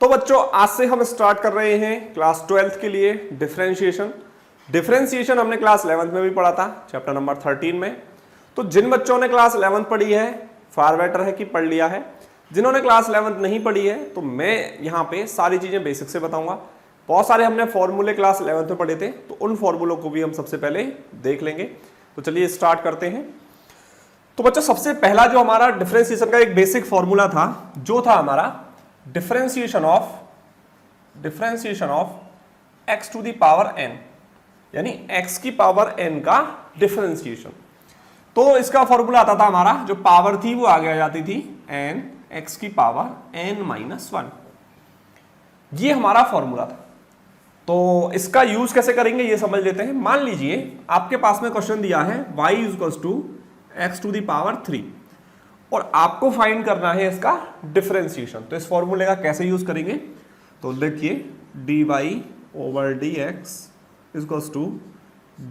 तो बच्चों आज से हम स्टार्ट कर रहे हैं क्लास 12th के लिए डिफरेंशिएशन। डिफरेंशिएशन हमने क्लास 11th में भी पढ़ा था, चैप्टर नंबर 13 में। तो जिन बच्चों ने क्लास 11th पढ़ी है फार बेटर है कि पढ़ लिया है। जिन्होंने क्लास 11th नहीं पढ़ी है तो मैं यहाँ पे सारी चीजें बेसिक से बताऊंगा। बहुत सारे हमने फॉर्मूले क्लास 11th में पढ़े थे, तो उन फॉर्मूलों को भी हम सबसे पहले देख लेंगे। तो चलिए स्टार्ट करते हैं। तो बच्चों सबसे पहला जो हमारा डिफरेंशिएशन का एक बेसिक फॉर्मूला था, जो था हमारा differentiation of x to the power n, यानी x की पावर n का डिफरेंशिएशन। तो इसका फॉर्मूला आता था हमारा, जो पावर थी वो आगे आ जाती थी n x की पावर n-1। ये हमारा फॉर्मूला था। तो इसका यूज कैसे करेंगे ये समझ लेते हैं। मान लीजिए आपके पास में क्वेश्चन दिया है y equals to x to the power 3 और आपको फाइंड करना है इसका डिफरेंशिएशन। तो इस फॉर्मूले का कैसे यूज करेंगे, तो देखिए dy over dx equals to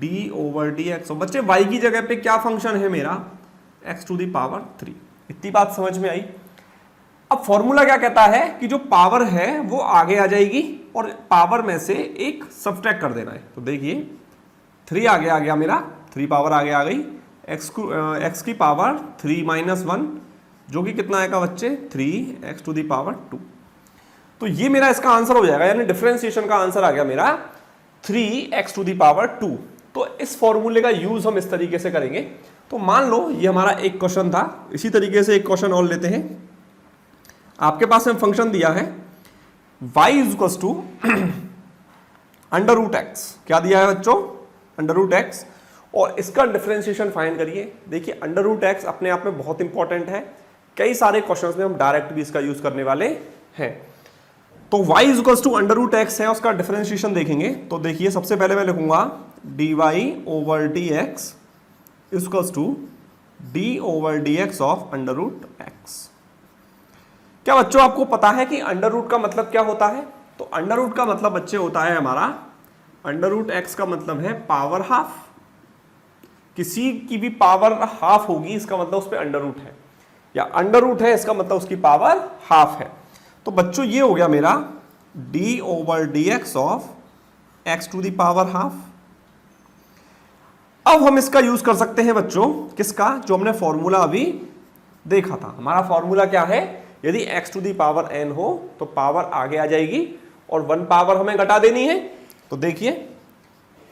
d over dx। और बच्चे y की जगह पे क्या फंक्शन है मेरा, x टू द पावर 3। इतनी बात समझ में आई। अब फॉर्मूला क्या कहता है कि जो पावर है वो आगे आ जाएगी और पावर में से एक सब्ट्रैक्ट कर देना है। तो देखिए 3 आगे आ गया मेरा, 3 पावर आगे आ गई, x की पावर 3-1 जो कि कितना आएगा बच्चे 3x टू द पावर 2। तो ये मेरा इसका आंसर हो जाएगा, यानी डिफरेंशिएशन का आंसर आ गया मेरा 3x टू द पावर 2। तो इस फॉर्मूले का यूज हम इस तरीके से करेंगे। तो मान लो ये हमारा एक क्वेश्चन था, इसी तरीके से एक क्वेश्चन और लेते हैं। आपके पास में फंक्शन दिया है y equals to under root x. क्या दिया है बच्चों, अंडर रूट एक्स, और इसका डिफरेंशिएशन फाइंड करिए। देखिए अंडर रूट एक्स अपने आप में बहुत इंपॉर्टेंट है, कई सारे क्वेश्चंस में हम डायरेक्ट भी इसका यूज करने वाले हैं। तो y equals to under root x है, उसका डिफरेंशिएशन देखेंगे। तो देखिए सबसे पहले मैं लिखूंगा dy over dx equals to d over dx of under root x. क्या बच्चों आपको पता है कि अंडर रूट का मतलब क्या होता है? तो अंडर रूट का मतलब बच्चे होता है हमारा, अंडर रूट एक्स का मतलब है पावर हाफ। किसी की भी पावर हाफ होगी इसका मतलब उस पर अंडर रूट है, या अंडर रूट है इसका मतलब उसकी पावर हाफ है। तो बच्चों ये हो गया मेरा d over dx of x to the power half. अब हम इसका यूज कर सकते हैं बच्चों, किसका, जो हमने फॉर्मूला अभी देखा था। हमारा फॉर्मूला क्या है, यदि x to the power n हो तो पावर आगे आ जाएगी और 1 पावर हमें घटा देनी है। तो देखिए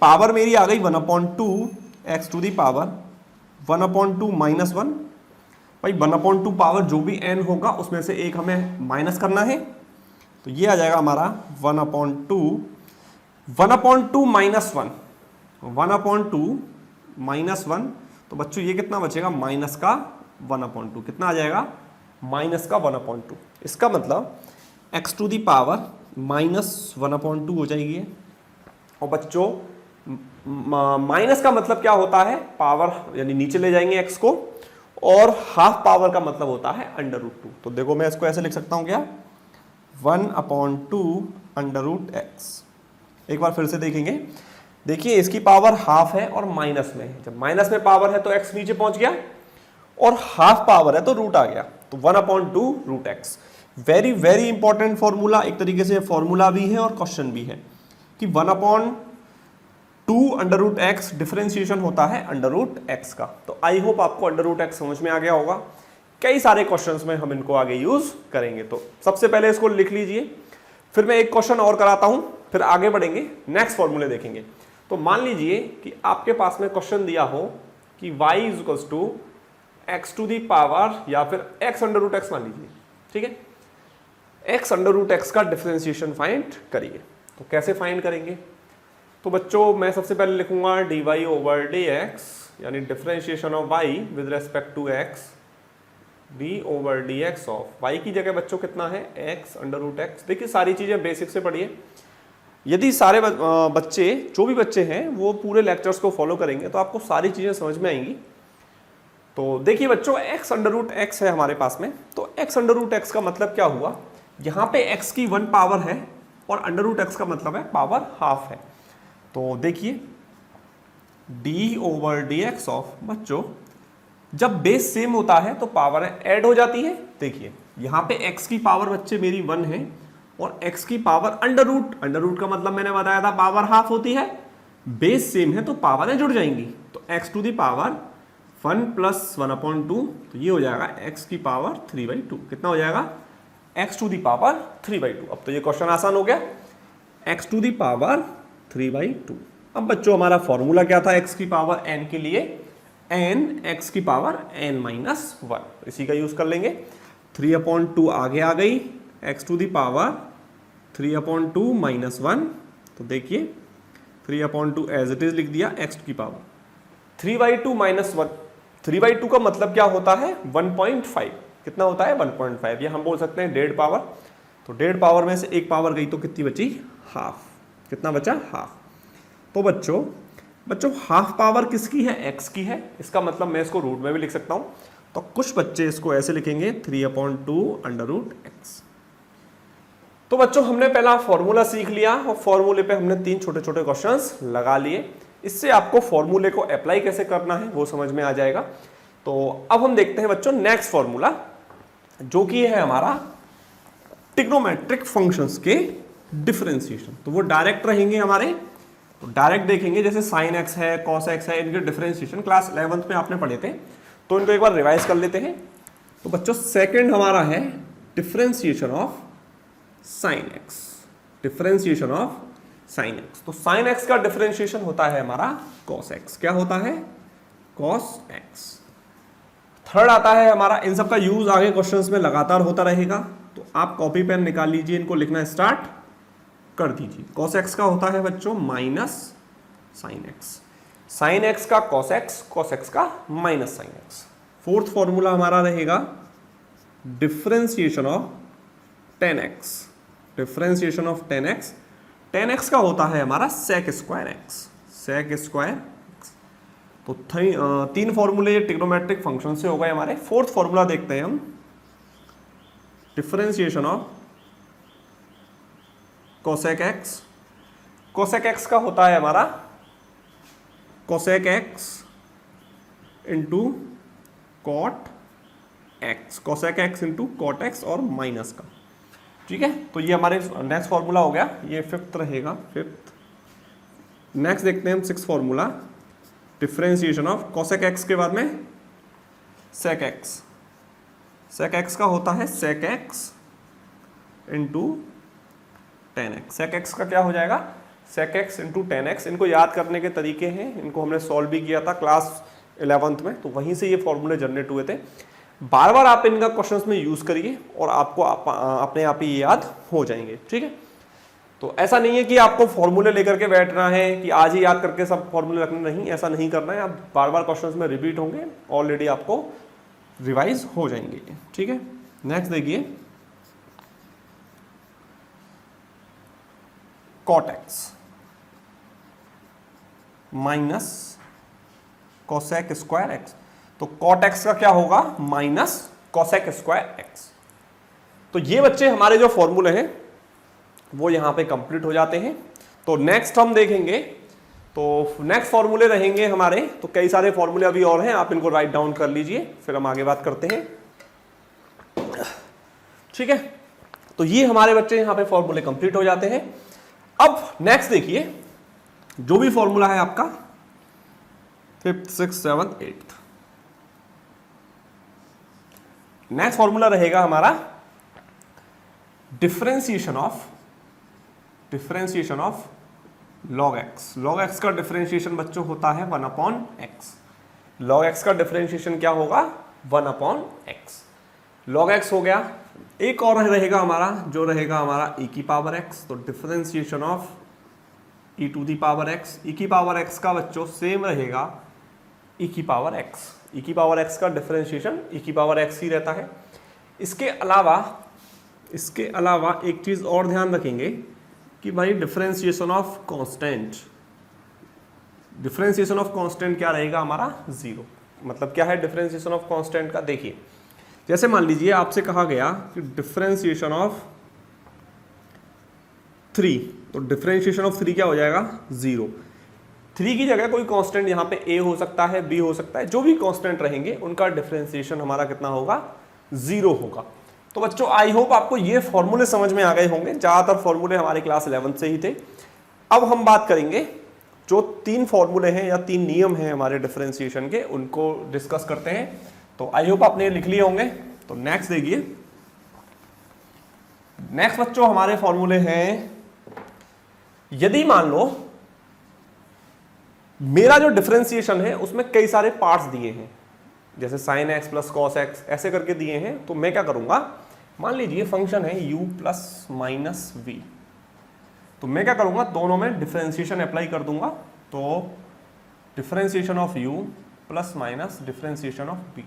पावर मेरी आ गई 1/2 x टू दी पावर 1/2 -1। भाई 1/2 पावर जो भी n होगा उसमें से एक हमें माइनस करना है। तो ये आ जाएगा हमारा 1/2 -1। तो बच्चों ये कितना बचेगा, माइनस का 1/2। कितना आ जाएगा, माइनस का 1/2। इसका मतलब x टू दी पावर -1/2 हो जाएगी। और बच्चों माइनस का मतलब क्या होता है, पावर यानी नीचे ले जाएंगे x को, और हाफ पावर का मतलब होता है अंडर रूट 2। तो देखो मैं इसको ऐसे लिख सकता हूं क्या, 1/2 अंडर रूट एक्स। एक बार फिर से देखेंगे। देखिए इसकी पावर हाफ है और माइनस में है। जब माइनस में पावर है तो x नीचे पहुंच गया, और हाफ पावर है तो रूट आ गया। तो 1/2 root x. Very very important formula, एक तरीके से फॉर्मूला भी है और क्वेश्चन भी है कि 1/2 अंडर रूट एक्स डिफरेंशिएशन होता है अंडर रूट एक्स का। तो आई होप आपको अंडर रूट एक्स समझ में आ गया होगा। कई सारे क्वेश्चंस में हम इनको आगे यूज करेंगे। तो सबसे पहले इसको लिख लीजिए, फिर मैं एक क्वेश्चन और कराता हूं, फिर आगे बढ़ेंगे, नेक्स्ट फॉर्मूले देखेंगे। तो मान लीजिए कि आपके पास में क्वेश्चन दिया हो कि y equals to x to the power, या फिर x अंडर रूट एक्स मान लीजिए, ठीक है, x अंडर रूट एक्स का डिफरेंशिएशन फाइंड करिए। तो कैसे फाइंड करेंगे, तो बच्चों मैं सबसे पहले लिखूंगा dy ओवर dx, यानी differentiation of y with respect to x, d over dx of y की जगह बच्चों कितना है, x अंडर रूट एक्स। देखिए सारी चीजें बेसिक से पढ़िए। यदि सारे बच्चे, जो भी बच्चे हैं वो पूरे लेक्चर्स को फॉलो करेंगे तो आपको सारी चीजें समझ में आएंगी। तो देखिए बच्चों x अंडर रूट एक्स है हमारे पास में। तो x अंडर रूट एक्स का मतलब क्या हुआ, यहाँ पे x की 1 पावर है और अंडर रूट एक्स का मतलब है पावर हाफ है। तो देखिए d ओवर dx ऑफ, बच्चों जब बेस सेम होता है तो पावर ऐड हो जाती है। देखिए यहाँ पे x की पावर बच्चे मेरी 1 है और x की पावर अंडर रूट का मतलब मैंने बताया था पावर हाफ होती है, बेस सेम है तो पावरें जुड़ जाएंगी, तो x to the power 1 plus 1/2, तो ये हो जाएगा x की पावर 3/2। कितना हो जाएगा? x to the power 3/2। अब तो ये क्वेश्चन आसान हो गया, x टू दी पावर 3/2। अब बच्चों हमारा फॉर्मूला क्या था x की पावर n के लिए? n x की पावर n-1, इसी का यूज कर लेंगे। 3/2 आगे आ गई, x टू दी पावर 3/2 - 1, तो देखिए 3/2 एज इट इज लिख दिया, x की पावर 3/2 - 1। 3/2 का मतलब क्या होता है? 1.5। कितना होता है? 1.5, या हम बोल सकते हैं 1.5 पावर। तो 1.5 पावर में से एक पावर गई तो कितनी बची? हाफ। कितना बचा? हाफ। तो बच्चों हाफ पावर किसकी है? x की है। इसका मतलब मैं इसको रूट में भी लिख सकता हूं, तो कुछ बच्चे इसको ऐसे लिखेंगे 3/2 √x। तो बच्चों हमने पहला फॉर्मूला सीख लिया और फॉर्मूले पे हमने 3 छोटे छोटे क्वेश्चंस लगा लिए। इससे आपको फॉर्मूले को अप्लाई कैसे करना है वो समझ में आ जाएगा। तो अब हम देखते हैं बच्चों नेक्स्ट फॉर्मूला, जो कि है हमारा ट्रिग्नोमेट्रिक फंक्शंस के डिफरेंशिएशन। तो वो डायरेक्ट रहेंगे हमारे, तो डायरेक्ट देखेंगे, जैसे साइन एक्स है, कॉस एक्स है, इनके डिफरेंशिएशन क्लास 11th में आपने पढ़े थे, तो इनको एक बार रिवाइज कर लेते हैं। तो बच्चों सेकंड हमारा है differentiation of sine x. Differentiation of sine x, तो साइन एक्स का डिफरेंशिएशन होता है हमारा कॉस एक्स। क्या होता है? Cos x. थर्ड आता है हमारा, इन सब का यूज आगे क्वेश्चंस में लगातार होता रहेगा, तो आप कॉपी पेन निकाल लीजिए, इनको लिखना स्टार्ट कर दीजिए। कॉस एक्स का होता है बच्चों minus sine x, sine x का कॉस एक्स का minus sine x. Fourth formula हमारा रहेगा differentiation of tan x. Differentiation of tan x, tan x का होता है हमारा sec square x, sec square x. तो 3 फॉर्मूले ट्रिग्नोमेट्रिक फंक्शन से हो गए हमारे। फोर्थ फॉर्मूला देखते हैं हम, differentiation of cosec x. Cosec x का होता है हमारा cosec x into cot x, cosec x into cot x और माइनस का। ठीक है, तो ये हमारे नेक्स्ट फॉर्मूला हो गया, ये फिफ्थ रहेगा, फिफ्थ। नेक्स्ट देखते हैं हम six formula, differentiation of cosec x के बाद में सेक एक्स। सेक एक्स का होता है sec x into tan x. Sec x का क्या हो जाएगा? Sec x into tan x. इनको याद करने के तरीके हैं, इनको हमने सॉल्व भी किया था क्लास 11th में, तो वहीं से ये फॉर्मूले जनरेट हुए थे। बार बार आप इनका क्वेश्चंस में यूज करिए और आपको अपने आप ही याद हो जाएंगे। ठीक है, तो ऐसा नहीं है कि आपको फॉर्मूले लेकर के बैठना है कि आज ही याद करके सब फॉर्मूले रखने, नहीं, ऐसा नहीं करना है। आप बार बार क्वेश्चंस में रिपीट होंगे, ऑलरेडी आपको रिवाइज हो जाएंगे। ठीक है, नेक्स्ट देखिए cot x minus cosec square x. तो कॉट एक्स का क्या होगा? Minus cosec square x. तो ये बच्चे हमारे जो फॉर्मूले हैं वो यहां पे कंप्लीट हो जाते हैं। तो नेक्स्ट हम देखेंगे, तो नेक्स्ट फॉर्मूले रहेंगे हमारे, तो कई सारे फॉर्मूले अभी और हैं, आप इनको राइट डाउन कर लीजिए, फिर हम आगे बात करते हैं। ठीक है, तो ये हमारे बच्चे यहां पे फॉर्मूले कंप्लीट हो जाते हैं। अब नेक्स्ट देखिए, जो भी फॉर्मूला है आपका 5th 6th 7th 8th, next formula रहेगा हमारा differentiation of log x। log x का डिफरेंशिएशन बच्चों होता है 1/x। log x का डिफरेंशिएशन क्या होगा? 1/x। log x हो गया। एक और रहेगा हमारा, जो रहेगा हमारा e की पावर x। तो differentiation of e to the power x। e की पावर x का बच्चों सेम रहेगा e की पावर x। e की पावर x का डिफरेंशिएशन e की पावर x ही रहता है। इसके अलावा एक चीज और ध्यान रखेंगे कि भाई differentiation of constant, differentiation of constant क्या रहेगा हमारा? 0। मतलब क्या है डिफरेंशिएशन ऑफ कांस्टेंट का? देखिए, जैसे मान लीजिए आपसे कहा गया कि डिफरेंशिएशन ऑफ 3, तो डिफरेंशिएशन ऑफ 3 क्या हो जाएगा? 0। 3 की जगह कोई कांस्टेंट यहाँ पे a हो सकता है, b हो सकता है, जो भी कांस्टेंट रहेंगे उनका डिफरेंशिएशन हमारा कितना होगा? 0 होगा। तो बच्चों आई होप आपको ये फॉर्मूले समझ में आ गए होंगे, ज्यादातर फॉर्मूले हमारे क्लास 11 से ही थे। अब हम बात करेंगे जो 3 फॉर्मूले हैं या 3 नियम हैं हमारे डिफरेंशिएशन के, उनको डिस्कस करते हैं। तो आई होप आपने लिख लिए होंगे। तो नेक्स्ट देखिए, नेक्स्ट बच्चों हमारे फॉर्मूले हैं, यदि मान लो मेरा जो डिफरेंशिएशन है उसमें कई सारे पार्ट्स दिए हैं, जैसे sin x plus cos x ऐसे करके दिए हैं, तो मैं क्या करूंगा, मान लीजिए फंक्शन है u प्लस माइनस वी, तो मैं क्या करूंगा, दोनों में डिफरेंशिएशन अप्लाई कर दूंगा। तो differentiation of u plus minus differentiation of v,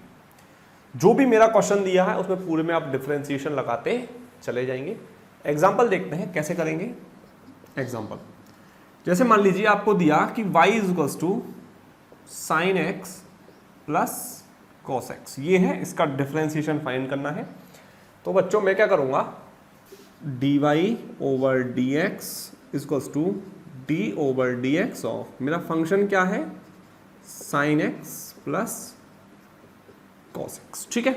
जो भी मेरा क्वेश्चन दिया है उसमें पूरे में आप डिफरेंशिएशन लगाते चले जाएंगे। एग्जाम्पल देखते हैं कैसे करेंगे। एग्जाम्पल जैसे मान लीजिए आपको दिया कि y is equals to sine x plus cos x, ये है, इसका डिफरेंशिएशन फाइंड करना है। तो बच्चों मैं क्या करूंगा, dy over dx is equals to d over dx of, मेरा फंक्शन क्या है, sine x plus cos x, ठीक है।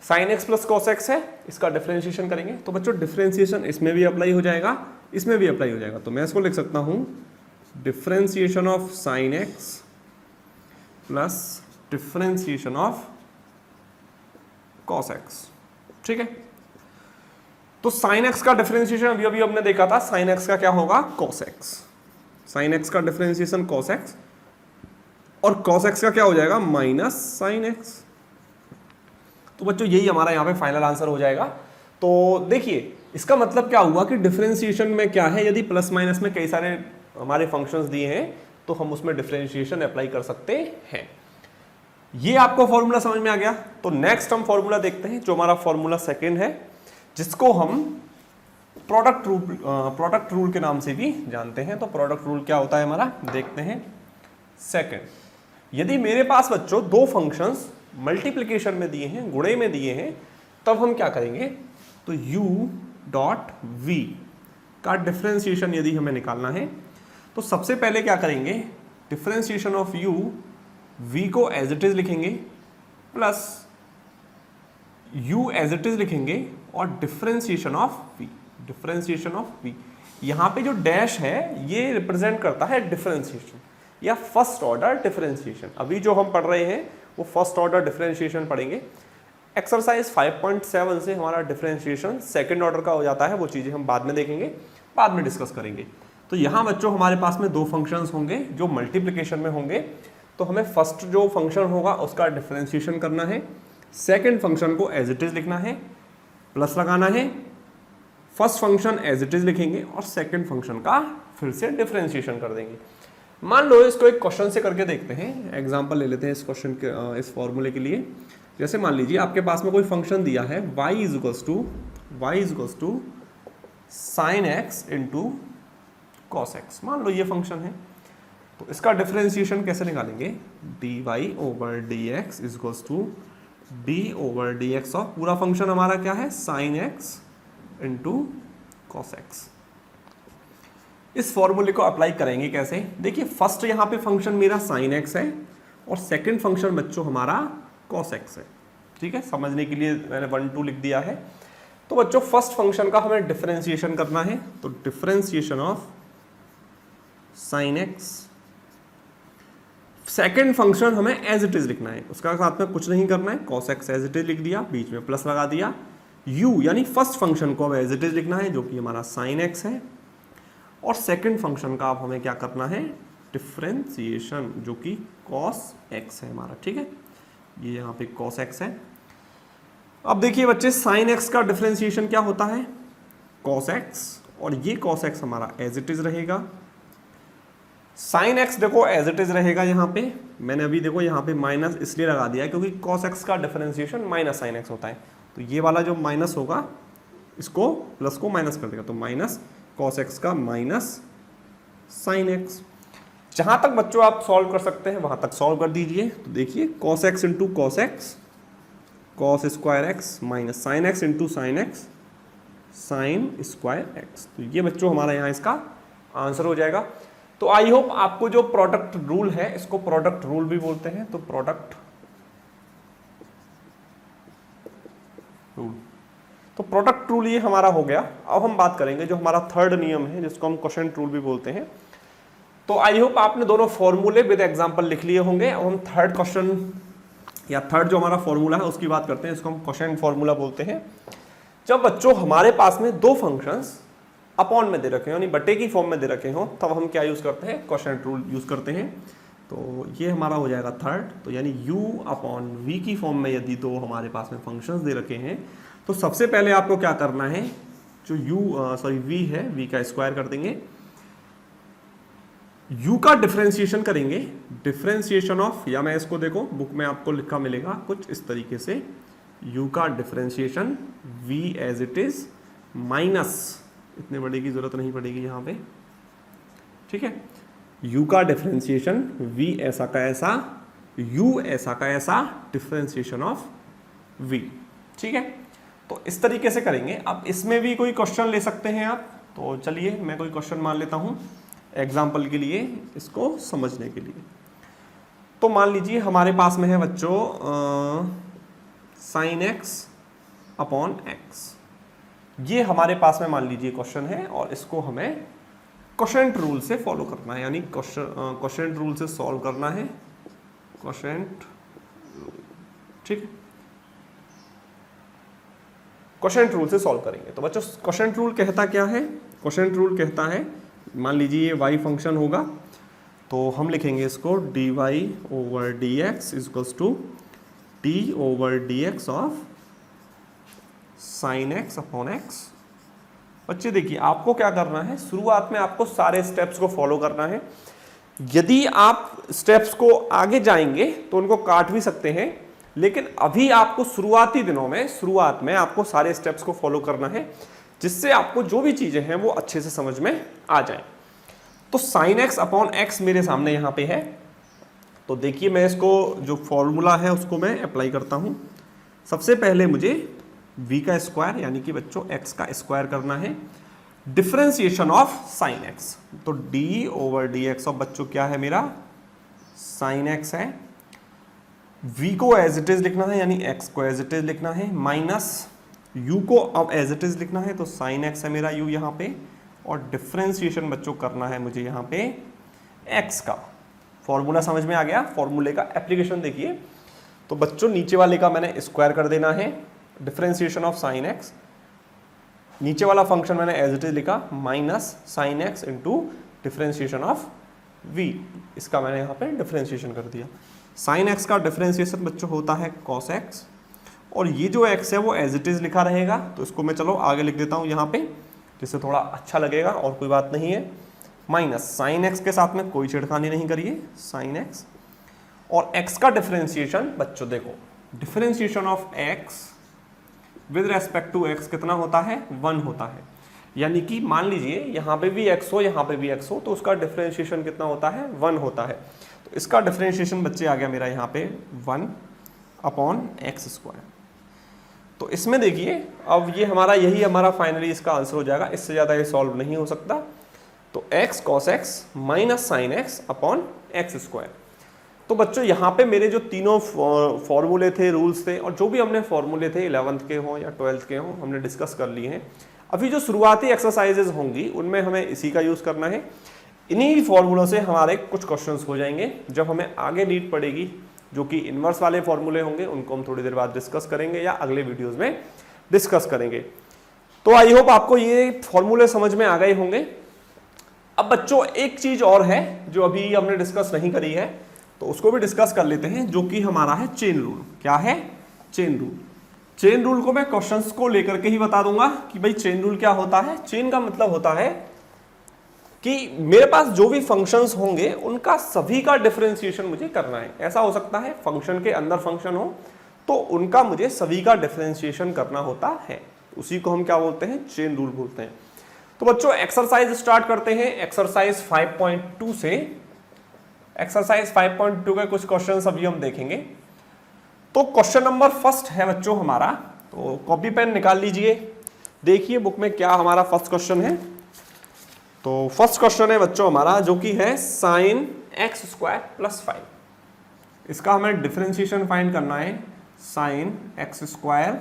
Sine x plus cos x है, इसका डिफरेंशिएशन करेंगे। तो बच्चों डिफरेंशिएशन इसमें भी अप्लाई हो जाएगा, इसमें भी अप्लाई हो जाएगा। तो मैं इसको लिख सकता हूं differentiation of sine x plus differentiation of cos x, ठीक है। तो साइन एक्स का डिफरेंशिएशन अभी अभी हमने देखा था, साइन एक्स का क्या होगा, कॉस एक्स, साइन एक्स का डिफरेंशिएशन कॉस एक्स, और कॉस एक्स का क्या हो जाएगा, माइनस साइन एक्स। तो बच्चों यही हमारा यहाँ पे फाइनल आंसर हो जाएगा। तो देखिए इसका मतलब क्या हुआ कि डिफरेंशिएशन में क्या है, यदि प्लस माइनस में कई सारे हमारे फंक्शंस दिए हैं तो हम उसमें डिफरेंशिएशन अप्लाई कर सकते हैं। ये आपको फॉर्मूला समझ में आ गया। तो नेक्स्ट हम फॉर्मूला देखते हैं, जो हमारा फॉर्मूला सेकंड है, जिसको हम प्रोडक्ट रूल के नाम से भी जानते हैं। तो प्रोडक्ट रूल क्या होता है हमारा, देखते हैं। सेकंड, यदि मेरे पास बच्चों 2 फंक्शंस मल्टीप्लिकेशन में दिए हैं, गुणे में दिए हैं, तब हम क्या करेंगे, तो u डॉट v का डिफरेंशिएशन यदि हमें निकालना है तो सबसे पहले क्या करेंगे, डिफरेंशिएशन ऑफ u, v को एज इट इज लिखेंगे, plus u as it is लिखेंगे, और differentiation of v, differentiation of v। यहां पे जो डैश है ये रिप्रेजेंट करता है डिफरेंशिएशन या फर्स्ट ऑर्डर डिफरेंशिएशन। अभी जो हम पढ़ रहे हैं वो फर्स्ट ऑर्डर डिफरेंशिएशन पढ़ेंगे। एक्सरसाइज 5.7 से हमारा डिफरेंशिएशन सेकंड ऑर्डर का हो जाता है, वो चीज़ें हम बाद में देखेंगे, बाद में डिस्कस करेंगे। तो यहाँ बच्चों हमारे पास में 2 फंक्शंस होंगे जो मल्टीप्लिकेशन में होंगे, तो हमें फर्स्ट जो फंक्शन होगा उसका डिफरेंशिएशन करना है, सेकंड फंक्शन को एज इट इज लिखना है, प्लस लगाना है, first function as it is लिखेंगे और सेकंड फंक्शन का फिर से डिफरेंशिएशन कर देंगे। मान लो इसको एक क्वेश्चन से करके देखते हैं, एग्जाम्पल ले लेते हैं इस क्वेश्चन के, इस फॉर्मूले के लिए। जैसे मान लीजिए आपके पास में कोई फंक्शन दिया है y is equals to sine x into cos x, मान लो ये फंक्शन है। तो इसका डिफरेंशिएशन कैसे निकालेंगे, dy over dx is equals to d over dx of, पूरा फंक्शन हमारा क्या है, sine x into cos x. इस फॉर्मूले को अप्लाई करेंगे कैसे, देखिए फर्स्ट यहाँ पे फंक्शन मेरा साइन एक्स है और सेकंड फंक्शन बच्चों हमारा कॉस एक्स है, ठीक है। समझने के लिए मैंने 1 2 लिख दिया है। तो बच्चों फर्स्ट फंक्शन का हमें डिफरेंशिएशन करना है, तो differentiation of sine x, second function हमें एज इट इज लिखना है, उसका साथ में कुछ नहीं करना है, cos x as it is लिख दिया, बीच में प्लस लगा दिया। u यानी फर्स्ट फंक्शन को एज इट इज लिखना है जो कि हमारा साइन एक्स है, और सेकंड फंक्शन का अब हमें क्या करना है, डिफरेंशिएशन, जो कि कॉस एक्स है हमारा, ठीक है। ये यहाँ पे cos x है। अब देखिए बच्चे sin x का डिफरेंशिएशन क्या होता है, cos x, और ये cos x हमारा एज इट इज रहेगा। sin x देखो एज इट इज रहेगा, यहाँ पे मैंने अभी देखो यहाँ पे माइनस इसलिए लगा दिया है क्योंकि cos x का डिफरेंशिएशन माइनस sin x होता है। तो ये वाला जो माइनस होगा इसको प्लस को माइनस कर देगा, तो माइनस cos x का माइनस sin x। जहां तक बच्चों आप सॉल्व कर सकते हैं वहां तक सॉल्व कर दीजिए। तो देखिए cos x into cos x, cos square x, minus sine x into sine x, sign square x. तो ये बच्चों हमारा यहाँ इसका आंसर हो जाएगा। तो आई होप आपको जो प्रोडक्ट रूल है, इसको प्रोडक्ट रूल भी बोलते हैं, तो प्रोडक्ट रूल तो प्रोडक्ट रूल ये हमारा हो गया। अब हम बात करेंगे जो हमारा थर्ड नियम है जिसको हम क्वोशिएंट रूल भी बोलते हैं। तो आई होप आपने दोनों फॉर्मूले विद एग्जांपल लिख लिए होंगे। अब हम थर्ड क्वेश्चन या थर्ड जो हमारा फॉर्मूला है उसकी बात करते हैं, इसको हम क्वोशिएंट फॉर्मूला बोलते हैं। जब बच्चों हमारे पास में दो फंक्शंस अपॉन में दे रखे हो यानी बटे की फॉर्म में दे रखे हो तब हम क्या यूज करते हैं, क्वोशिएंट रूल यूज करते हैं। तो ये हमारा हो जाएगा थर्ड। तो यानी u अपॉन v की फॉर्म में यदि दो हमारे पास में फंक्शंस दे रखे हैं तो सबसे पहले आपको क्या करना है, जो v है v का स्क्वायर कर देंगे, u का डिफरेंशिएशन करेंगे, डिफरेंशिएशन ऑफ, या मैं इसको देखो बुक में आपको लिखा मिलेगा कुछ इस तरीके से, u का differentiation v as it is minus, इतने बड़े की जरूरत नहीं पड़ेगी यहाँ पे, ठीक है, u का डिफरेंशिएशन v ऐसा का ऐसा, u ऐसा का ऐसा, डिफरेंशिएशन ऑफ v, ठीक है। तो इस तरीके से करेंगे। अब इसमें भी कोई क्वेश्चन ले सकते हैं आप, तो चलिए मैं कोई क्वेश्चन मान लेता हूँ एग्जाम्पल के लिए, इसको समझने के लिए। तो मान लीजिए हमारे पास में है बच्चों sin x अपॉन x, ये हमारे पास में मान लीजिए क्वेश्चन है और इसको हमें क्वोशिएंट रूल से फॉलो करना है, यानी क्वोशिएंट रूल से सॉल्व करना है, क्वोशिएंट, ठीक है, क्वोशिएंट रूल से सॉल्व करेंगे। तो बच्चों क्वोशिएंट रूल कहता क्या है, क्वोशिएंट रूल कहता है, मान लीजिए ये y फंक्शन होगा तो हम लिखेंगे इसको dy over dx equals to d over dx of sin x upon x। बच्चे देखिए आपको क्या करना है, शुरुआत में आपको सारे स्टेप्स को फॉलो करना है। यदि आप स्टेप्स को आगे जाएंगे तो उनको काट भी सकते हैं, लेकिन अभी आपको शुरुआती दिनों में शुरुआत में आपको सारे स्टेप्स को फॉलो करना है जिससे आपको जो भी चीजें हैं वो अच्छे से समझ में आ जाए। तो sin x अपॉन x मेरे सामने यहाँ पे है। तो देखिए मैं इसको जो फॉर्मूला है उसको मैं अप्लाई करता हूँ। सबसे पहले मुझे v का स्क्वायर यानी कि बच्चों x का स्क्वायर करना है, डिफरेंशिएशन ऑफ sin x, तो d ओवर dx ऑफ बच्चों क्या है मेरा sin x है, v को एज इट इज लिखना है यानी x को एज इट इज लिखना है, माइनस u को अब एज इट इज लिखना है, तो sin x है मेरा u यहाँ पे, और डिफरेंशिएशन बच्चों करना है मुझे यहाँ पे x का। फॉर्मूला समझ में आ गया, फॉर्मूले का एप्लीकेशन देखिए। तो बच्चों नीचे वाले का मैंने स्क्वायर कर देना है, डिफरेंशिएशन ऑफ sin x, नीचे वाला फंक्शन मैंने एज इट इज लिखा minus sin x into differentiation of v, इसका मैंने यहाँ पे डिफरेंशिएशन कर दिया। sin x का डिफरेंशिएशन बच्चों होता है cos x, और ये जो x है वो एज इट इज लिखा रहेगा, तो इसको मैं चलो आगे लिख देता हूँ यहाँ पे जिससे थोड़ा अच्छा लगेगा, और कोई बात नहीं है, माइनस sin x के साथ में कोई छेड़खानी नहीं करिए, sin x, और x का डिफरेंशिएशन बच्चों देखो, differentiation of x with respect to x कितना होता है, 1 होता है। यानी कि मान लीजिए यहाँ पे भी x हो यहाँ पे भी x हो तो उसका डिफरेंशिएशन कितना होता है, 1 होता है। तो इसका डिफरेंशिएशन बच्चे आ गया मेरा यहाँ पे 1 अपॉन एक्स स्क्वायर। तो इसमें देखिए अब ये हमारा यही हमारा फाइनली इसका आंसर हो जाएगा, इससे ज़्यादा ये सॉल्व नहीं हो सकता। तो x cos x minus sine x upon x square. तो बच्चों यहाँ पे मेरे जो तीनों फॉर्मूले थे, रूल्स थे, और जो भी हमने फॉर्मूले थे 11th के हों या 12th के हों हमने डिस्कस कर लिए हैं। अभी जो शुरुआती एक्सरसाइजेज होंगी उनमें हमें इसी का यूज़ करना है। इन्हीं फॉर्मूलों से हमारे कुछ क्वेश्चंस हो जाएंगे। जब हमें आगे नीड पड़ेगी जो कि इन्वर्स वाले फॉर्मूले होंगे उनको हम थोड़ी देर बाद डिस्कस करेंगे या अगले वीडियोस में डिस्कस करेंगे। तो आई होप आपको ये फॉर्मूले समझ में आ गए होंगे। अब बच्चों एक चीज और है जो अभी हमने डिस्कस नहीं करी है, तो उसको भी डिस्कस कर लेते हैं, जो कि हमारा है चेन रूल। क्या है? Chain rule. चेन रूल को मैं क्वेश्चंस को लेकर के ही बता दूंगा कि भाई चेन रूल क्या होता है। चेन का मतलब होता है कि मेरे पास जो भी फंक्शंस होंगे उनका सभी का डिफरेंशिएशन मुझे करना है। ऐसा हो सकता है फंक्शन के अंदर फंक्शन हो तो उनका मुझे सभी का डिफरेंशिएशन करना होता है, उसी को हम क्या बोलते हैं? चेन रूल बोलते हैं। तो बच्चों एक्सरसाइज स्टार्ट करते हैं। एक्सरसाइज 5.2 से एक्सरसाइज 5.2 के कुछ क्वेश्चंस अभी हम देखेंगे। तो क्वेश्चन नंबर फर्स्ट है बच्चों हमारा, तो कॉपी पेन निकाल लीजिए, देखिए बुक में क्या हमारा फर्स्ट क्वेश्चन है। तो फर्स्ट क्वेश्चन है बच्चों हमारा जो कि है sin x स्क्वायर प्लस 5। इसका हमें डिफरेंशिएशन फाइंड करना है। sin x स्क्वायर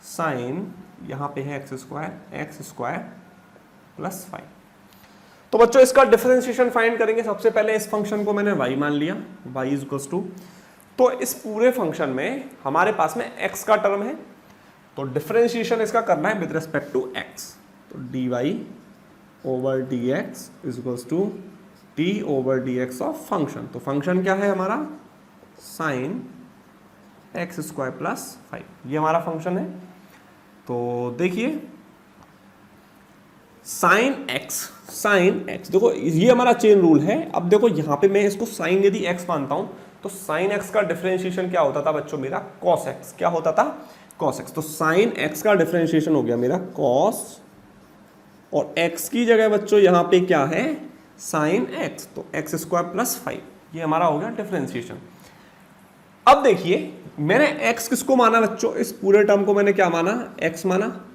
साइन, यहां पे है एक्स स्क्वायर प्लस 5। तो बच्चों इसका डिफरेंशिएशन फाइंड करेंगे। सबसे पहले इस फंक्शन को मैंने y मान लिया, y इज इक्वल टू, तो इस पूरे फंक्शन में हमारे पास में x का टर्म है, तो डिफरेंशिएशन इसका करना है विद रिस्पेक्ट टू x। तो dy over dx is equal to d over dx of function. तो फंक्शन क्या है हमारा, साइन एक्स स्क्वायर प्लस 5, ये हमारा फंक्शन है। तो देखिए साइन एक्स, देखो ये हमारा चेन रूल है। अब देखो यहाँ पे मैं इसको साइन यदि x मानता हूं तो साइन x का डिफरेंशिएशन क्या होता था बच्चों, मेरा कॉस x। क्या होता था, कॉस x। तो साइन x का डिफरेंशिएशन हो गया मेरा कॉस, और x की जगह बच्चों यहाँ पे क्या है, साइन x, तो एक्स स्क्वायर प्लस 5, ये हमारा हो गया डिफरेंशिएशन। अब देखिए मैंने x किसको माना बच्चों, इस पूरे टर्म को मैंने क्या माना, x माना।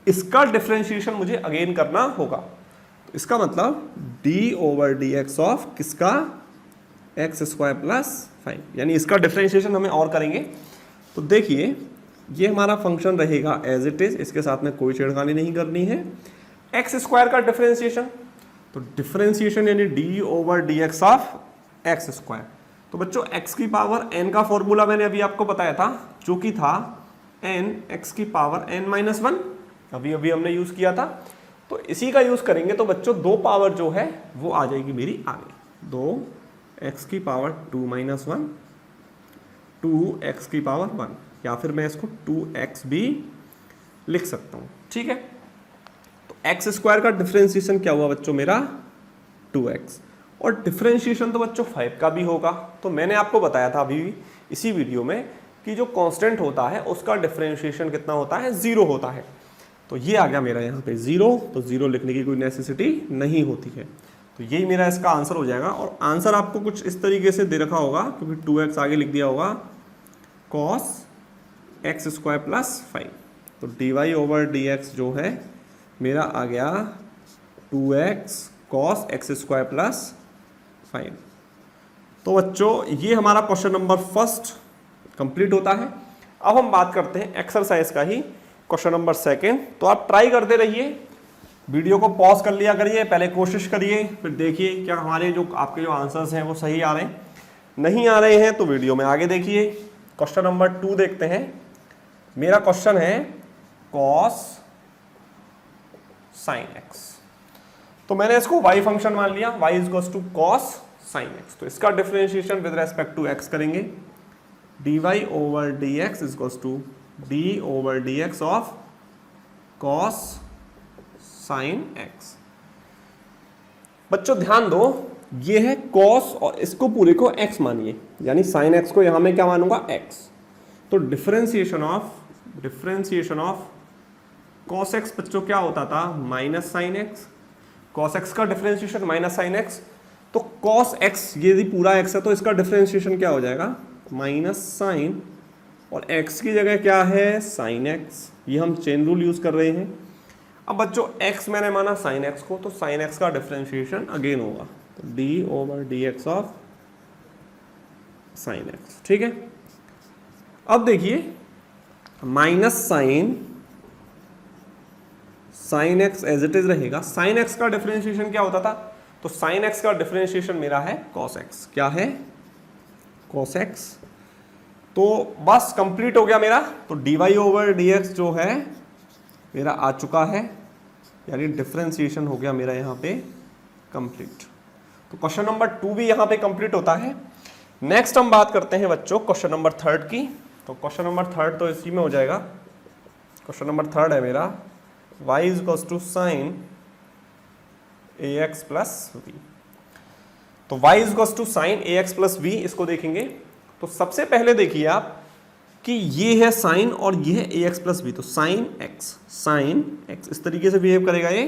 इसका डिफरेंशिएशन मुझे अगेन करना होगा, तो इसका मतलब d over D x of किसका, एक्स स्क्वायर प्लस 5, यानी इसका डिफरेंशिएशन हमें और करेंगे। तो देखिए ये हमारा फंक्शन रहेगा एज इट इज, इसके साथ में कोई छेड़खानी नहीं करनी है। एक्स स्क्वायर का डिफरेंशिएशन, तो डिफरेंशिएशन यानी d over D x of x square. तो बच्चों x की पावर n का फॉर्मूला मैंने अभी आपको बताया था, जो कि था n x की पावर n माइनस 1, अभी हमने यूज किया था। तो इसी का यूज करेंगे, तो बच्चों दो पावर जो है वो आ जाएगी मेरी आगे, 2x की पावर 2 माइनस 1, 2x की पावर 1, या फिर मैं इसको 2x भी लिख सकता हूं, ठीक है। तो एक्स स्क्वायर का डिफरेंशिएशन क्या हुआ बच्चों मेरा, 2x, और डिफरेंशिएशन तो बच्चों 5 का भी होगा। तो मैंने आपको बताया था अभी इसी वीडियो में कि जो कांस्टेंट होता है उसका डिफरेंशिएशन कितना होता है, 0 होता है। तो ये आ गया मेरा यहाँ पे 0, तो 0 लिखने की कोई नेसेसिटी नहीं होती है। तो यही मेरा इसका आंसर हो जाएगा। और आंसर आपको कुछ इस तरीके से दे रखा होगा, क्योंकि 2x आगे लिख दिया होगा, cos एक्स स्क्वायर प्लस 5। तो dy ओवर dx जो है मेरा आ गया 2x cos x square plus 5। तो बच्चों ये हमारा क्वेश्चन नंबर फर्स्ट कंप्लीट होता है। अब हम बात करते हैं एक्सरसाइज का ही, क्वेश्चन नंबर सेकेंड। तो आप ट्राई करते रहिए, वीडियो को पॉज कर लिया करिए, पहले कोशिश करिए, फिर देखिए क्या हमारे जो आपके जो आंसर्स हैं वो सही आ रहे हैं। नहीं आ रहे हैं तो वीडियो में आगे देखिए। क्वेश्चन नंबर 2 देखते हैं। मेरा क्वेश्चन है cos sin x। तो मैंने इसको y फंक्शन मान लिया, y is equals to cos sin x। तो इसका differentiation with respect to x करेंगे, dy over dx is equals to d over dx of cos sin x। बच्चों ध्यान दो, ये है cos और इसको पूरे को x मानिए, यानी sin x को यहां में क्या मानूंगा, x। तो डिफरेंशिएशन ऑफ cos x बच्चों क्या होता था, minus sin x। cos x का डिफरेंशिएशन माइनस sin x, तो cos x यदि पूरा x है तो इसका डिफरेंशिएशन क्या हो जाएगा, माइनस sin, और x की जगह क्या है, sin x। ये हम चेन रूल यूज कर रहे हैं। अब बच्चों x मैंने माना sin x को, तो sin x का डिफरेंशिएशन अगेन होगा, तो d over dx of sin x, ठीक है। अब देखिए minus sin x as it is रहेगा। sin x का डिफरेंशिएशन क्या होता था, तो sin x का डिफरेंशिएशन मेरा है cos x। क्या है, cos x। तो बस कंप्लीट हो गया मेरा। तो dy ओवर dx जो है मेरा आ चुका है, यानी डिफरेंशिएशन हो गया मेरा यहाँ पे कंप्लीट। तो क्वेश्चन नंबर 2 भी यहाँ पे कंप्लीट होता है। नेक्स्ट हम बात करते हैं बच्चों क्वेश्चन नंबर 3 की। तो क्वेश्चन नंबर 3 तो इसी में हो जाएगा। क्वेश्चन नंबर 3 है मेरा y is equals to sine ax plus v। तो y is equals to sine ax plus v, इसको देखेंगे। तो सबसे पहले देखिए आप कि ये है साइन और ये है ax प्लस v, तो साइन x इस तरीके से बिहेव करेगा ये।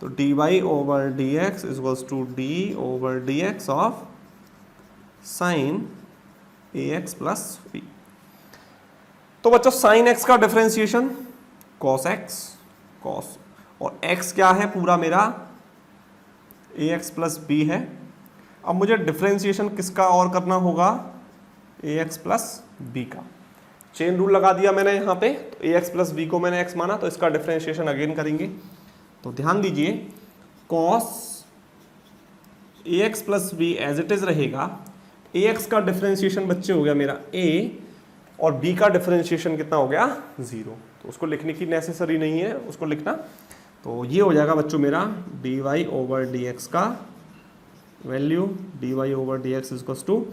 तो dy over dx is equals to d over dx of sine ax plus v। तो बच्चों साइन x का डिफरेंशिएशन cos x, और x क्या है पूरा मेरा ax प्लस b है। अब मुझे डिफरेंशिएशन किसका और करना होगा, ax प्लस b का। चेन रूल लगा दिया मैंने यहाँ पे, तो ए एक्स प्लस बी को मैंने एक्स माना, तो इसका डिफरेंशिएशन अगेन करेंगे। तो ध्यान दीजिए cos A x plus b as it is रहेगा। ए एक्स का डिफरेंशिएशन बच्चे हो गया मेरा ए, और बी का डिफरेंशिएशन कितना हो गया 0, तो उसको लिखने की नेसेसरी नहीं है उसको लिखना। तो ये हो जाएगा बच्चों मेरा D Y over D X का value, D Y over D x is two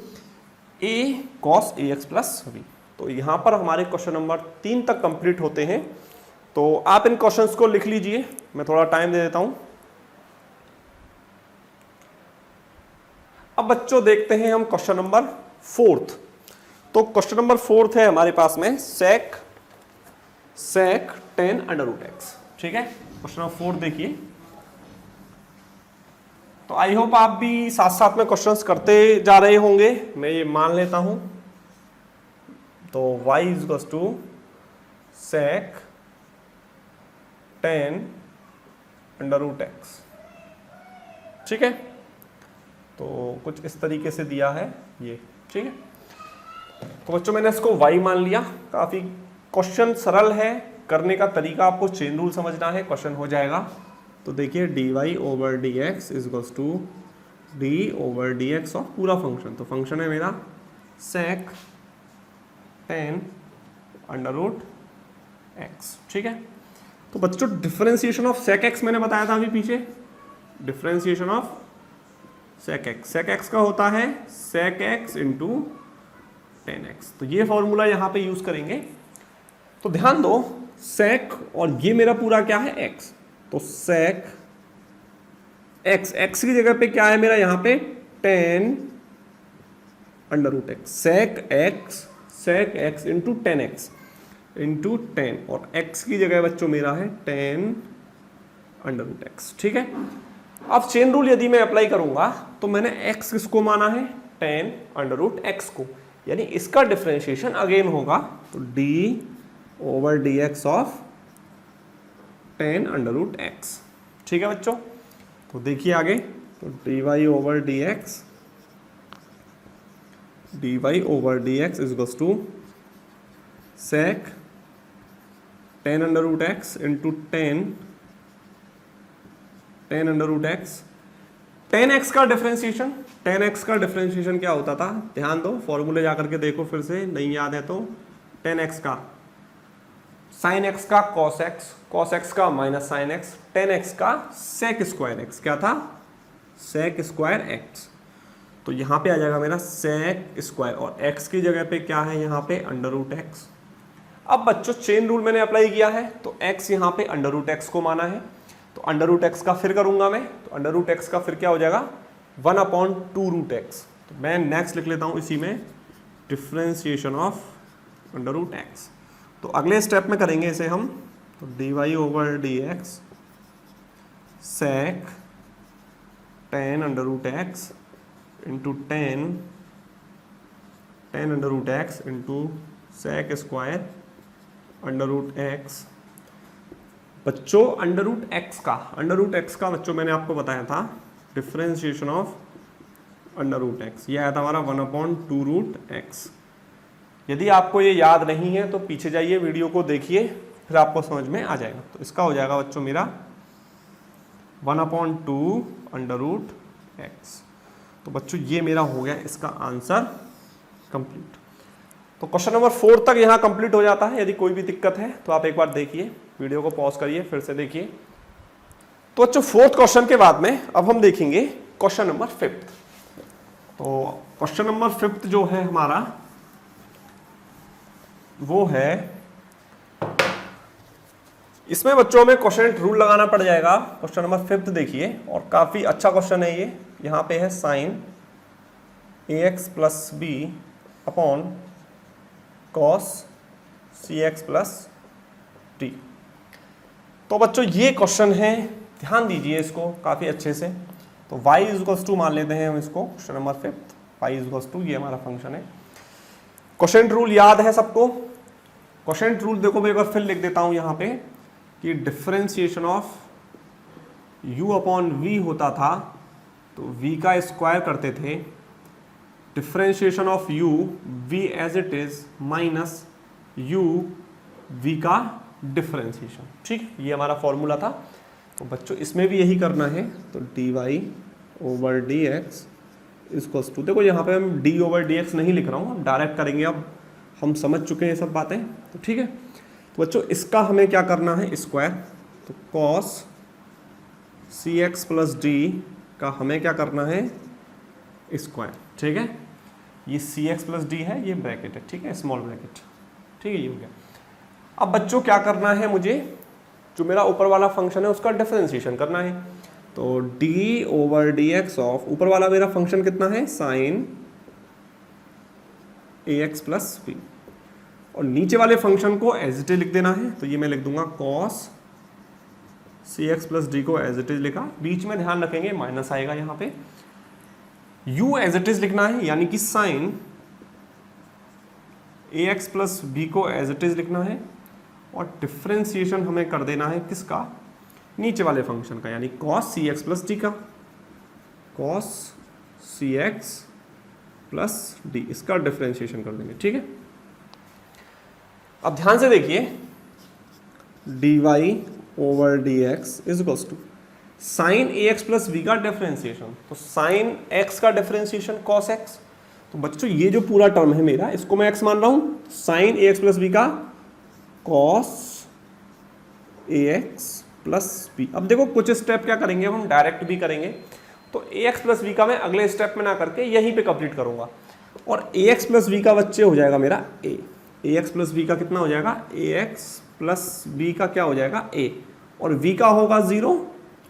A cos A x plus B. तो यहाँ पर हमारे क्वेश्चन नंबर 3 तक कंप्लीट होते हैं। तो आप इन क्वेश्चंस को लिख लीजिए, मैं थोड़ा टाइम दे देता हूं। अब बच्चों देखते हैं हम क्वेश्चन नंबर 4। तो क्वेश्चन नंबर 4 है हमारे पास में सेक tan अंडर रूट एक्स। ठीक है, क्वेश्चन नंबर 4 देखिए। तो आई होप आप भी साथ साथ में क्वेश्चंस करते जा रहे होंगे, मैं ये मान लेता हूं। तो y is to sec tan under root x. ठीक है, तो कुछ इस तरीके से दिया है ये। ठीक है, तो बच्चों मैंने इसको y मान लिया। काफी क्वेश्चन सरल है, करने का तरीका आपको चेन रूल समझना है, क्वेश्चन हो जाएगा। तो देखिए d Y over D x is to d over D x of पूरा फंक्शन। तो फंक्शन है मेरा sec tan under root x. ठीक है, तो बच्चों डिफरेंशिएशन ऑफ सेक एक्स मैंने बताया था अभी पीछे, डिफरेंशिएशन ऑफ सेक एक्स का होता है sec x into tan x. तो ये फॉर्मूला यहां पे यूज करेंगे। तो ध्यान दो सेक, और ये मेरा पूरा क्या है एक्स, तो सेक एक्स की जगह पे क्या है मेरा यहाँ पे tan under root x. Sec x into tan x into tan, और x की जगह बच्चों मेरा है tan अंडर रूट एक्स। ठीक है, अब चेन रूल यदि मैं अप्लाई करूंगा तो मैंने x किसको माना है tan अंडर रूट एक्स को, यानी इसका डिफरेंशिएशन अगेन होगा तो d over D x of tan under root x. ठीक है बच्चों, तो देखिए आगे, तो dy over D x is to sec tan under root x into tan under root x. tan x का डिफरेंशिएशन क्या होता था, ध्यान दो, फॉर्मूले जाकर के देखो फिर से, नहीं याद है तो tan x का sin x का cos x का minus sin x, tan x का sec स्क्वायर x। क्या था sec स्क्वायर x। तो यहां पे आ जाएगा मेरा sec स्क्वायर, और x की जगह पे क्या है यहाँ पे अंडर रूट एक्स। अब बच्चों चेन रूल मैंने अप्लाई किया है, तो x यहाँ पे अंडर रूट एक्स को माना है, तो अंडर रूट एक्स का फिर करूंगा मैं, तो अंडर रूट एक्स का फिर क्या हो जाएगा 1/2 रूट एक्स। तो मैं नेक्स्ट लिख लेता हूं इसी में differentiation of under root x. तो अगले स्टेप में करेंगे इसे हम, तो d Y over D x sec tan under root x into tan under root x into sec square under root x. बच्चों अंडर रूट एक्स का बच्चों मैंने आपको बताया था differentiation of under root x, ये आया था हमारा 1/2 रूट एक्स। यदि आपको ये याद नहीं है तो पीछे जाइए, वीडियो को देखिए, फिर आपको समझ में आ जाएगा। तो इसका हो जाएगा बच्चों मेरा 1/2 अंडर रूट एक्स। तो बच्चों ये मेरा हो गया इसका आंसर कंप्लीट। तो क्वेश्चन नंबर 4 तक यहाँ कंप्लीट हो जाता है। यदि कोई भी दिक्कत है तो आप एक बार देखिए, वीडियो को पॉज करिए, फिर से देखिए। तो बच्चों 4th क्वेश्चन के बाद में अब हम देखेंगे क्वेश्चन नंबर 5। तो क्वेश्चन नंबर 5 जो है हमारा वो है, इसमें बच्चों में क्वेश्चन रूल लगाना पड़ जाएगा। क्वेश्चन नंबर 5 देखिए, और काफी अच्छा क्वेश्चन है ये। यहाँ पे है sine ax plus B upon cos C X plus T. तो बच्चों ये क्वेश्चन है, ध्यान दीजिए इसको काफी अच्छे से। तो y इज टू मान लेते हैं हम इसको, question number 5 y is to, ये हमारा फंक्शन है। क्वेश्चन रूल याद है सबको। क्वेश्चन रूल देखो मैं एक बार फिर लिख देता हूं यहाँ पे कि differentiation of u upon v होता था, तो v का स्क्वायर करते थे, differentiation of u v as it is minus u v का डिफरेंशिएशन। ठीक, ये हमारा फॉर्मूला था। तो बच्चों इसमें भी यही करना है, तो dy over D x equals to, देखो यहाँ पे हम d ओवर डी एक्स नहीं लिख रहा हूँ, हम डायरेक्ट करेंगे, अब हम समझ चुके हैं ये सब बातें। तो ठीक है, तो बच्चों इसका हमें क्या करना है, स्क्वायर। तो cos cx प्लस डी का हमें क्या करना है, स्क्वायर। ठीक है, ये cx प्लस डी है, ये ब्रैकेट है, ठीक है, स्मॉल ब्रैकेट। ठीक है, ये हो गया। अब बच्चों क्या करना है, मुझे जो मेरा ऊपर वाला फंक्शन है उसका डिफरेंशिएशन करना है। तो d over D x of, ऊपर वाला मेरा फंक्शन कितना है, साइन ax प्लस बी, और नीचे वाले फंक्शन को एज इट इज लिख देना है। तो ये मैं लिख दूंगा cos cx प्लस डी को एज इट इज लिखा, बीच में ध्यान रखेंगे माइनस आएगा यहाँ पे। u एज इट इज लिखना है, यानी कि साइन ax प्लस बी को एज इट इज लिखना है, और डिफरेंशिएशन हमें कर देना है किसका, नीचे वाले फंक्शन का, यानी cos cx प्लस डी का, cos cx प्लस डी, इसका डिफरेंशिएशन कर देंगे। ठीक है, अब ध्यान से देखिए, dy over D x is equals to sine ax plus b का डिफरेंशिएशन, तो साइन x का डिफरेंशिएशन cos x। तो बच्चों ये जो पूरा टर्म है मेरा, इसको मैं x मान रहा हूं, साइन ax प्लस b का cos ax प्लस b। अब देखो कुछ स्टेप क्या करेंगे, हम डायरेक्ट भी करेंगे। तो ax प्लस b का मैं अगले स्टेप में ना करके यहीं पे कंप्लीट करूंगा, और ax प्लस b का बच्चे हो जाएगा मेरा a, ax प्लस b का कितना हो जाएगा, ax प्लस b का क्या हो जाएगा a, और v का होगा 0,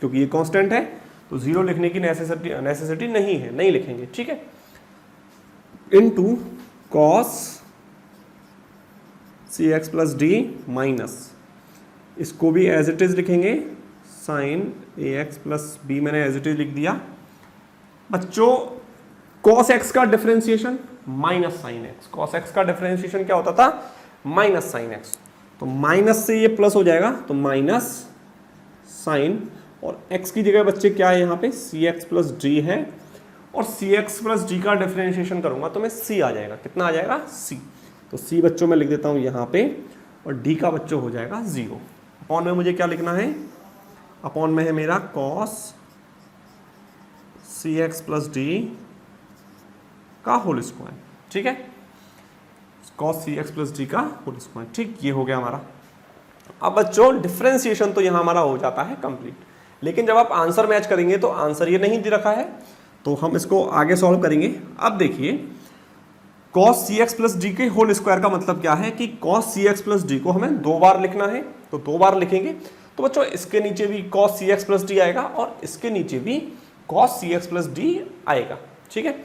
क्योंकि ये कांस्टेंट है, तो 0 लिखने की नेसेसिटी नहीं है, नहीं लिखेंगे। ठीक है, into cos cx plus d minus, इसको भी एज इट इज लिखेंगे, साइन ax प्लस बी मैंने एज इट इज लिख दिया। बच्चों cos x का differentiation minus sine x, cos x का डिफरेंशिएशन क्या होता था, माइनस साइन x, तो माइनस से ये प्लस हो जाएगा, तो माइनस साइन, और x की जगह बच्चे क्या है यहाँ पे, cx प्लस डी है, और cx प्लस डी का डिफरेंशिएशन करूंगा तो मैं c आ जाएगा, कितना आ जाएगा, c। तो c बच्चों में लिख देता हूँ यहाँ पे, और d का बच्चों हो जाएगा 0। अपॉन में मुझे क्या लिखना है, अपॉन में है मेरा cos cx प्लस डी का होल स्क्वायर। ठीक है, cos cx प्लस डी का होल स्क्वायर। ठीक, ये हो गया हमारा। अब बच्चों डिफरेंशिएशन तो यहाँ हमारा हो जाता है कंप्लीट, लेकिन जब आप आंसर मैच करेंगे तो आंसर ये नहीं दे रखा है, तो हम इसको आगे सॉल्व करेंगे। अब देखिए, cos cx प्लस डी के होल स्क्वायर का मतलब क्या है कि cos cx प्लस डी को हमें 2 बार लिखना है, तो 2 बार लिखेंगे। तो बच्चों इसके नीचे भी cos cx प्लस डी आएगा, और इसके नीचे भी cos cx प्लस डी आएगा। ठीक है,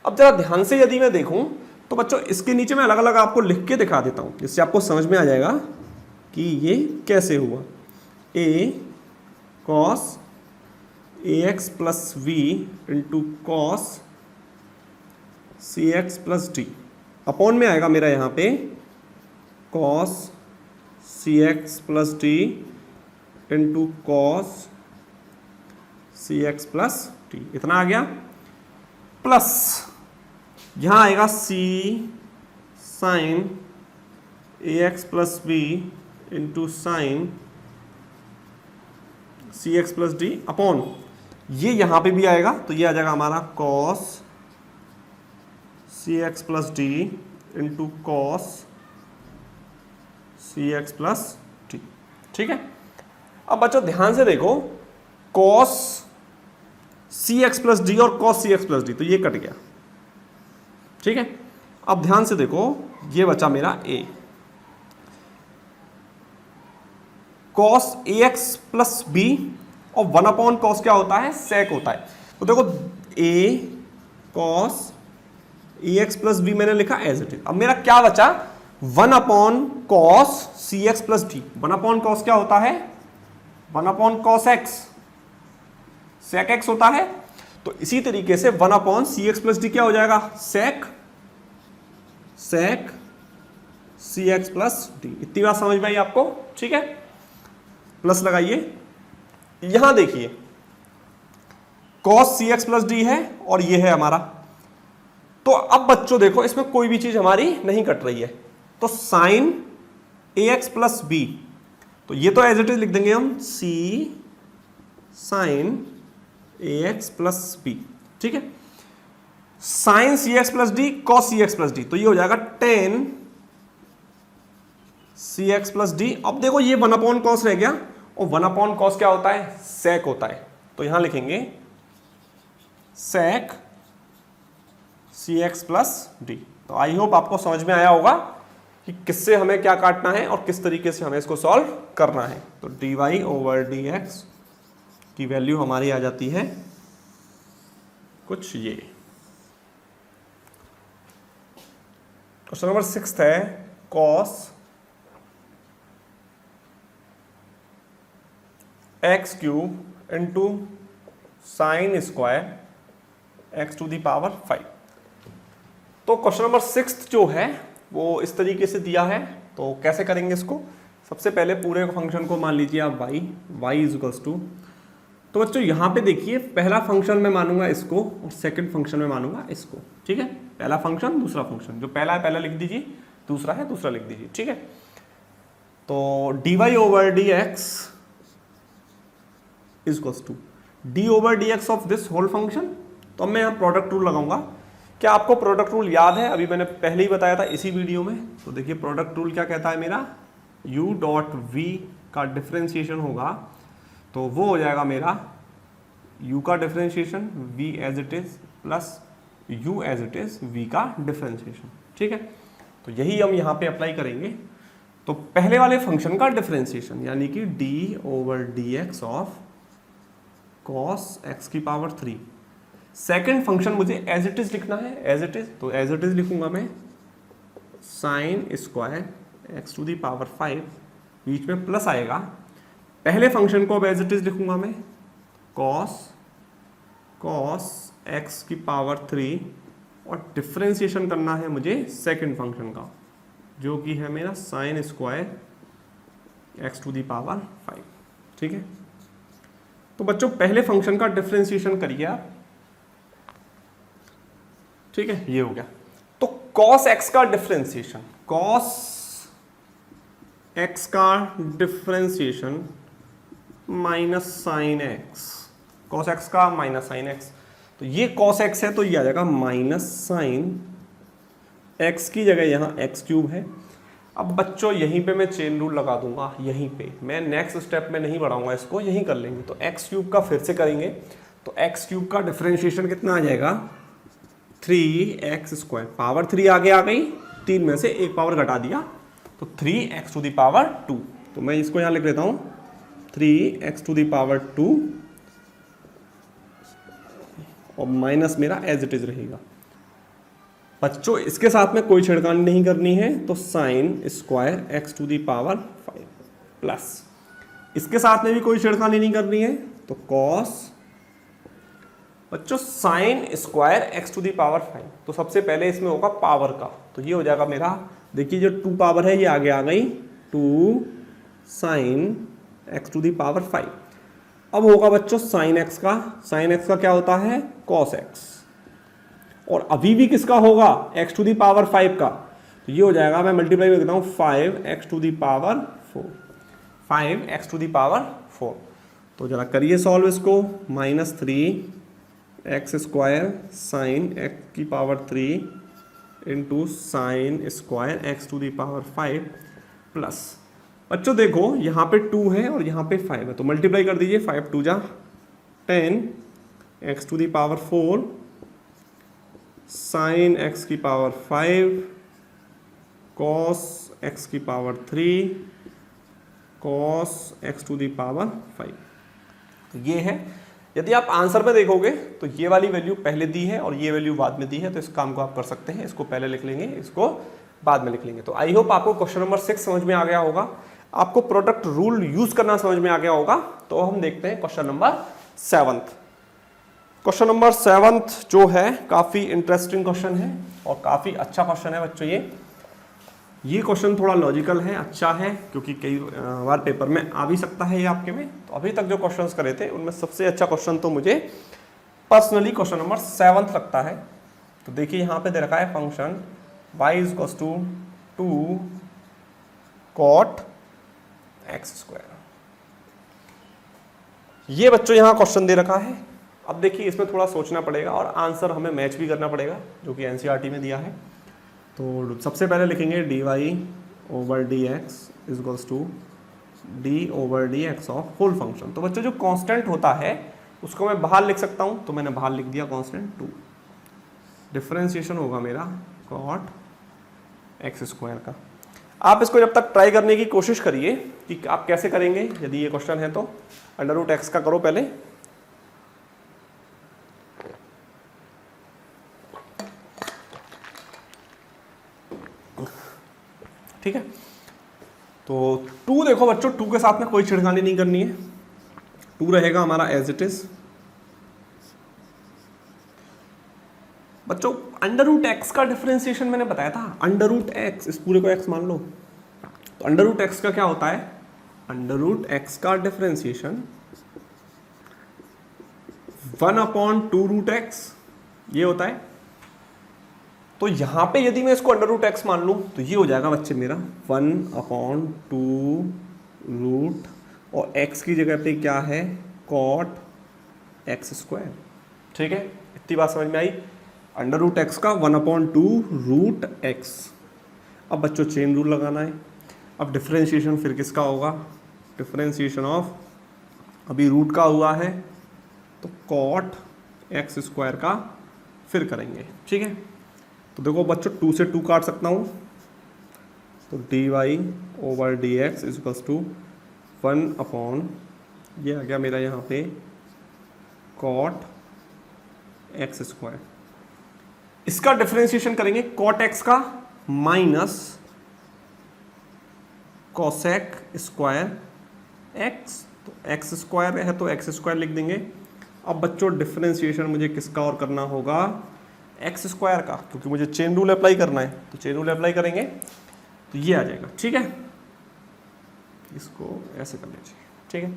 अब जरा ध्यान से यदि मैं देखूं तो बच्चों इसके नीचे मैं अलग अलग आपको लिख के दिखा देता हूं, जिससे आपको समझ में आ जाएगा कि ये कैसे हुआ। a cos ax plus v into cos cx plus d, upon में आएगा मेरा यहाँ पे cos cx plus d into cos cx plus d, इतना आ गया, प्लस यहाँ आएगा c sine ax plus b into sine cx plus d, upon ये यहाँ पे भी आएगा, तो ये आ जाएगा हमारा cos cx plus d into cos cx plus D. ठीक है, अब बच्चों ध्यान से देखो, cos cx प्लस डी और cos cx प्लस डी, तो ये कट गया। ठीक है, अब ध्यान से देखो, ये बचा मेरा a, cos ax plus b, और 1 अपॉन cos क्या होता है, sec होता है। तो देखो a cos ax plus b मैंने लिखा एज इट इज। अब मेरा क्या बचा, 1 upon cos cx plus d। 1 upon cos क्या होता है, 1 upon cos x, sec x होता है। तो इसी तरीके से 1 अपॉन cx प्लस डी क्या हो जाएगा, sec cx प्लस डी। इतनी बात समझ में आई आपको। ठीक है, प्लस लगाइए, यहां देखिए cos cx प्लस डी है, और ये है हमारा। तो अब बच्चों देखो, इसमें कोई भी चीज हमारी नहीं कट रही है, तो साइन ए एक्स प्लस बी, तो ये तो एज इट इज लिख देंगे हम सी साइन ए एक्स प्लस बी, ठीक है। साइन सी X plus D cos C X plus D, तो ये हो जाएगा टेन सी एक्स प्लस डी। अब देखो ये 1 अपॉन कॉस रह गया, और 1 अपॉन कॉस क्या होता है, सेक होता है, तो यहां लिखेंगे सेक सी एक्स प्लस डी। तो आई होप आपको समझ में आया होगा कि किससे हमें क्या काटना है और किस तरीके से हमें इसको सॉल्व करना है। तो d Y over D x की वैल्यू हमारी आ जाती है कुछ ये। क्वेश्चन नंबर 6 है cos x cube into sine square x to the power 5। तो क्वेश्चन नंबर 6 जो है वो इस तरीके से दिया है, तो कैसे करेंगे इसको। सबसे पहले पूरे फंक्शन को मान लीजिए आप y इज इक्वल्स टू, तो बच्चों यहाँ पे देखिए पहला फंक्शन में मानूंगा इसको और सेकंड फंक्शन में मानूंगा इसको, ठीक है। पहला फंक्शन दूसरा फंक्शन, जो पहला है पहला लिख दीजिए, दूसरा है दूसरा लिख दीजिए, ठीक है। तो d Y over D x is equals to d over D x of this whole function. तो अब मैं यहाँ प्रोडक्ट रूल लगाऊंगा। क्या आपको प्रोडक्ट रूल याद है, अभी मैंने पहले ही बताया था इसी वीडियो में। तो देखिए प्रोडक्ट रूल क्या कहता है मेरा, u डॉट v का डिफरेंशिएशन होगा तो वो हो जाएगा मेरा u का differentiation v as it is plus u as it is v का डिफरेंशिएशन, ठीक है। तो यही हम यहाँ पे अप्लाई करेंगे। तो पहले वाले फंक्शन का डिफरेंशिएशन यानी कि d over D x of cos x की पावर 3। सेकेंड फंक्शन मुझे एज इट इज लिखना है, एज इट इज, तो एज इट इज लिखूंगा मैं sine square x to the power 5, बीच में प्लस आएगा। पहले फंक्शन को अब एज इट इज लिखूंगा मैं कॉस एक्स की पावर 3, और डिफरेंशिएशन करना है मुझे सेकेंड फंक्शन का जो कि है मेरा sine square x to the power 5, ठीक है। तो बच्चों पहले फंक्शन का डिफरेंशिएशन करिए आप, ठीक है, ये हो गया। तो cos x का डिफरेंशिएशन, cos x का differentiation minus sine x, cos x का माइनस साइन x, तो ये cos x है तो ये आ जाएगा माइनस साइन x की जगह यहाँ x क्यूब है। अब बच्चों यहीं पे मैं चेन रूल लगा दूंगा, यहीं पे मैं नेक्स्ट स्टेप में नहीं बढ़ाऊंगा, इसको यहीं कर लेंगे। तो x क्यूब का फिर से करेंगे, तो x क्यूब का डिफरेंशिएशन कितना आ जाएगा 3x स्क्वायर, पावर 3 आगे आ गई, 3 में से एक पावर घटा दिया तो 3x टू दी पावर 2। तो मैं इसको यहाँ लिख लेता हूँ 3x टू दी पावर 2 और माइनस मेरा एज इट इज रहेगा। बच्चों इसके साथ में कोई छेड़खानी नहीं करनी है, तो sine square x to the power 5 plus, इसके साथ में भी कोई छेड़खानी नहीं करनी है, तो कॉस बच्चों sine square x to the power 5। तो सबसे पहले इसमें होगा पावर का, तो ये हो जाएगा मेरा, देखिए जो 2 पावर है ये आगे आ गई, 2 sine x to the power 5। अब होगा बच्चों साइन एक्स का क्या होता है कॉस एक्स, और अभी भी किसका होगा x टू दी पावर 5 का, तो ये हो जाएगा, मैं मल्टीप्लाई करता हूँ 5x to the power 4, 5x to the power 4। तो जरा करिए सॉल्व इसको, minus 3x square sine x की power 3 into sine square x to the power 5 plus, बच्चों देखो यहाँ पे 2 है और यहाँ पे 5 है, तो मल्टीप्लाई कर दीजिए, 5 2 जा 10 x टू दी पावर 4 साइन x की पावर 5 कॉस x की power 3 cos x to the power 5। तो ये है, यदि आप आंसर में देखोगे तो ये वाली वैल्यू पहले दी है और ये वैल्यू बाद में दी है, तो इस काम को आप कर सकते हैं, इसको पहले लिख लेंगे, इसको बाद में लिख लेंगे। तो आई होप आपको क्वेश्चन नंबर 6 समझ में आ गया होगा, आपको प्रोडक्ट रूल यूज करना समझ में आ गया होगा। तो हम देखते हैं क्वेश्चन नंबर 7। क्वेश्चन नंबर 7 जो है काफ़ी इंटरेस्टिंग क्वेश्चन है और काफ़ी अच्छा क्वेश्चन है बच्चों। ये क्वेश्चन थोड़ा लॉजिकल है, अच्छा है, क्योंकि कई बार पेपर में आ भी सकता है ये आपके में। तो अभी तक जो क्वेश्चंस करे थे उनमें सबसे अच्छा क्वेश्चन तो मुझे पर्सनली क्वेश्चन नंबर 7 लगता है। तो देखिए यहाँ पे दे रखा है function y is equals to 2 cot x square. ये बच्चों यहां क्वेश्चन दे रखा है। अब देखिए इसमें थोड़ा सोचना पड़ेगा और आंसर हमें मैच भी करना पड़ेगा जो कि एनसीईआरटी में दिया है। तो सबसे पहले लिखेंगे dy over dx is equals to d over dx of whole function. तो बच्चों जो कांस्टेंट होता है उसको मैं बाहर लिख सकता हूं, तो मैंने बाहर लिख दिया कांस्टेंट 2। डिफरेंशिएशन होगा मेरा cot x स्क्वायर का। आप इसको जब तक ट्राई करने की कोशिश करिए कि आप कैसे करेंगे। यदि ये क्वेश्चन है तो अंडर रूट एक्स का करो पहले, ठीक है। तो 2 देखो बच्चों, 2 के साथ में कोई छिड़खानी नहीं करनी है, 2 रहेगा हमारा एज इट इज। बच्चों अंडर रूट एक्स का डिफरेंशिएशन मैंने बताया था, अंडर रूट एक्स, इस पूरे को एक्स मान लो। तो अंडर रूट एक्स का क्या होता है, अंडर रूट एक्स का डिफरेंशिएशन 1/2 रूट एक्स ये होता है। तो यहां पे यदि मैं इसको अंडर रूट एक्स मान लूं तो ये हो जाएगा बच्चे मेरा 1/2 रूट, और x की जगह पे क्या है cot x स्क्वायर। ठीक है, इतनी बात समझ में आई। अंडर रूट एक्स का 1/2 रूट एक्स। अब बच्चों चेन रूल लगाना है। अब डिफरेंशिएशन फिर किसका होगा, डिफरेंशिएशन ऑफ, अभी रूट का हुआ है तो cot x स्क्वायर का फिर करेंगे। ठीक है, तो देखो बच्चों 2 से 2 काट सकता हूँ, तो dy over dx is equals to 1/, ये आ गया मेरा यहाँ पे cot x स्क्वायर। इसका डिफरेंशिएशन करेंगे cot x का माइनस cosec स्क्वायर x, तो x स्क्वायर है तो x स्क्वायर लिख देंगे। अब बच्चों डिफरेंशिएशन मुझे किसका और करना होगा, एक्स स्क्वायर का, क्योंकि मुझे चेन रूल अप्लाई करना है, तो चेन रूल अप्लाई करेंगे तो ये आ जाएगा। ठीक है, इसको ऐसे कर लीजिए। ठीक है,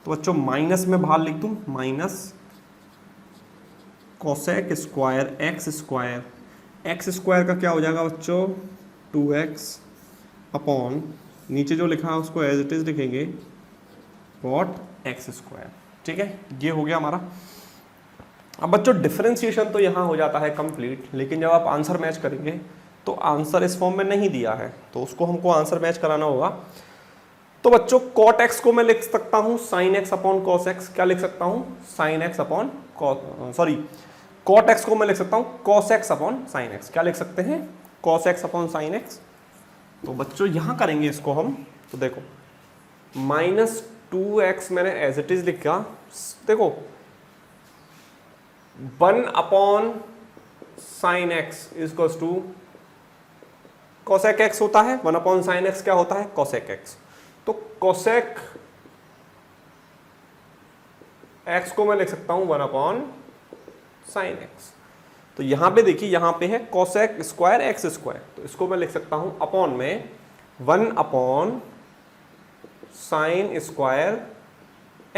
तो बच्चों माइनस में बाहर लिख दूं, minus cosec square x square, x square का क्या हो जाएगा बच्चों 2x अपॉन, नीचे जो लिखा है उसको एज इट इज लिखेंगे cot x स्क्वायर। ठीक है, ये हो गया हमारा। अब बच्चों डिफरेंशिएशन तो यहाँ हो जाता है कंप्लीट, लेकिन जब आप आंसर मैच करेंगे तो आंसर इस फॉर्म में नहीं दिया है, तो उसको हमको आंसर मैच कराना होगा। तो बच्चों cot x को मैं लिख सकता हूँ sin x upon cos x। क्या लिख सकता हूँ, sin x upon cot x को मैं लिख सकता हूँ cos x upon sin x। क्या लिख सकते हैं, cos x upon sin x। तो बच्चों यहाँ करेंगे इसको हम, तो देखो -2x मैंने एज इट इज लिखा। देखो 1/sin x is equals to cosec x होता है, 1/sin x क्या होता है cosec x। तो cosec x को मैं लिख सकता हूं 1/sin x। तो यहां पे देखिए, यहां पे है cosec स्क्वायर x स्क्वायर, तो इसको मैं लिख सकता हूं अपॉन में 1/sin स्क्वायर